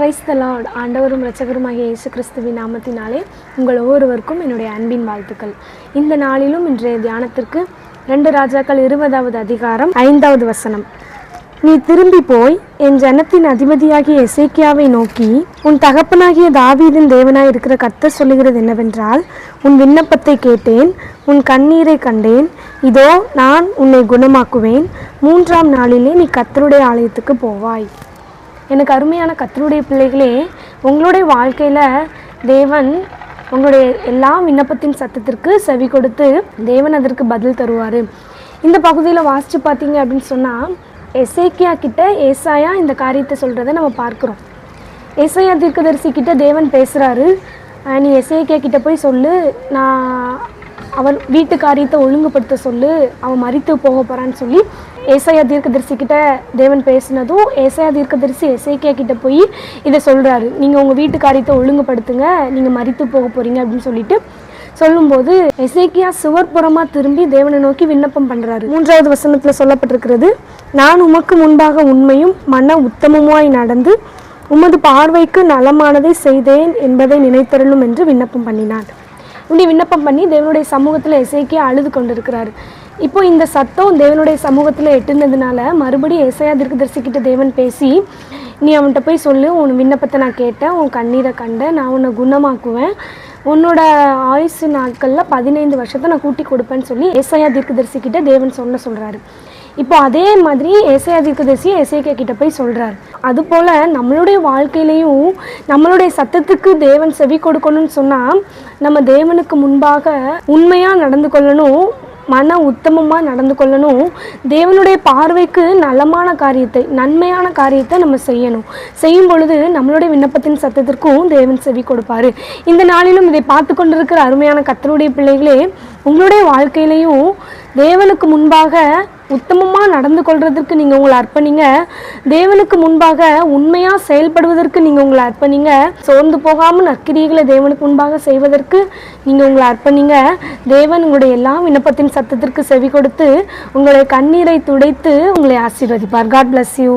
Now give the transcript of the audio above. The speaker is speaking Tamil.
Praise the Lord. ஆண்டவரும் இரட்சகருமாகிய இயேசு கிறிஸ்துவின் நாமத்தினாலே உங்கள் ஒவ்வொருவருக்கும் என்னுடைய அன்பின் வாழ்த்துக்கள். இந்த நாளிலும் இன்றைய தியானத்திற்கு 2 ராஜாக்கள் 20வது அதிகாரம் 5வது வசனம். நீ திரும்பி போய் என் ஜனத்தின் அதிபதியாகிய எசேக்கியாவை நோக்கி, உன் தகப்பனாகிய தாவீதின் தேவனாய் இருக்கிற கர்த்தர் சொல்லுகிறது என்னவென்றால், உன் விண்ணப்பத்தை கேட்டேன், உன் கண்ணீரை கண்டேன், இதோ நான் உன்னை குணமாக்குவேன், 3ஆம் நாளிலே நீ கர்த்தருடைய ஆலயத்துக்கு போவாய். எனக்கு அருமையான கர்த்தருடைய பிள்ளைகளே, உங்களுடைய வாழ்க்கையில் தேவன் உங்களுடைய எல்லா விண்ணப்பத்தின் சத்தத்திற்கு செவி கொடுத்து தேவன் அதற்கு பதில் தருவார். இந்த பகுதியில் வாசித்து பார்த்தீங்க அப்படின்னு சொன்னால், எசேக்கியா கிட்ட ஏசாயா இந்த காரியத்தை சொல்கிறத நம்ம பார்க்குறோம். ஏசாயா தீர்க்கதரிசி கிட்ட தேவன் பேசுகிறாரு, நீ எசேக்கியா கிட்ட போய் சொல்லு, நான் அவன் வீட்டு காரியத்தை ஒழுங்குபடுத்த சொல்லு, அவன் மரித்து போக போகிறான்னு சொல்லி ஏசாயா தீர்க்கதரிசி கிட்ட தேவன் பேசினதும் ஏசாயா தீர்க்கதரிசி எசேக்கியா கிட்ட போய் இதை சொல்கிறாரு, நீங்கள் உங்கள் வீட்டு காரியத்தை ஒழுங்குபடுத்துங்க, நீங்கள் மரித்து போக போகிறீங்க அப்படின்னு சொல்லிட்டு சொல்லும்போது எசேக்கியா சுவர்புறமாக திரும்பி தேவனை நோக்கி விண்ணப்பம் பண்ணுறாரு. 3வது வசனத்தில் சொல்லப்பட்டிருக்கிறது, நான் உமக்கு முன்பாக உண்மையும் மன உத்தமமாய் நடந்து உமது பார்வைக்கு நலமானதை செய்தேன் என்பதை நினைத்தருளும் என்று விண்ணப்பம் பண்ணினான். இப்படி விண்ணப்பம் பண்ணி தேவனுடைய சமூகத்தில் எசேக்கியா அழுது கொண்டிருக்கிறாரு. இப்போ இந்த சத்தம் தேவனுடைய சமூகத்தில் எட்டுனதுனால மறுபடியும் ஏசாயா தீர்க்கதரிசிக்கிட்ட தேவன் பேசி, நீ அவன்கிட்ட போய் சொல்லு, உன் விண்ணப்பத்தை நான் கேட்டேன், உன் கண்ணீரை கண்டேன், நான் உன்னை குணமாக்குவேன், உன்னோட ஆயுசு நாட்களில் 15 வருஷத்தை நான் கூட்டி கொடுப்பேன்னு சொல்லி ஏசாயா தீர்க்கதரிசிக்கிட்ட தேவன் சொல்கிறாரு. இப்போ அதே மாதிரி ஏசாயா தீர்க்கதரிசி எசேக்கியா கிட்ட போய் சொல்கிறார். அதுபோல் நம்மளுடைய வாழ்க்கையிலையும் நம்மளுடைய சத்தத்துக்கு தேவன் செவி கொடுக்கணும்னு சொன்னால், நம்ம தேவனுக்கு முன்பாக உண்மையாக நடந்து கொள்ளணும், மன உத்தமமாக நடந்து கொள்ளணும், தேவனுடைய பார்வைக்கு நலமான காரியத்தை நன்மையான காரியத்தை நம்ம செய்யும் பொழுது நம்மளுடைய விண்ணப்பத்தின் சத்தத்திற்கும் தேவன் செவி கொடுப்பார். இந்த நாளிலும் இதை பார்த்து கொண்டிருக்கிற அருமையான கர்த்தருடைய பிள்ளைகளே, உங்களுடைய வாழ்க்கையிலையும் தேவனுக்கு முன்பாக உத்தமமாக நடந்து கொள்வதற்கு நீங்கள் உங்களை அர்ப்பணிங்க, தேவனுக்கு முன்பாக உண்மையாக செயல்படுவதற்கு நீங்கள் உங்களை அர்ப்பணிங்க, சோர்ந்து போகாமல் நற்கிரியைகளை தேவனுக்கு முன்பாக செய்வதற்கு நீங்கள் உங்களை அர்ப்பணிங்க. தேவன் உங்களுடைய எல்லா விண்ணப்பத்தின் சத்தத்திற்கு செவி கொடுத்து உங்களுடைய கண்ணீரை துடைத்து உங்களை ஆசீர்வதிப்பார். God bless you.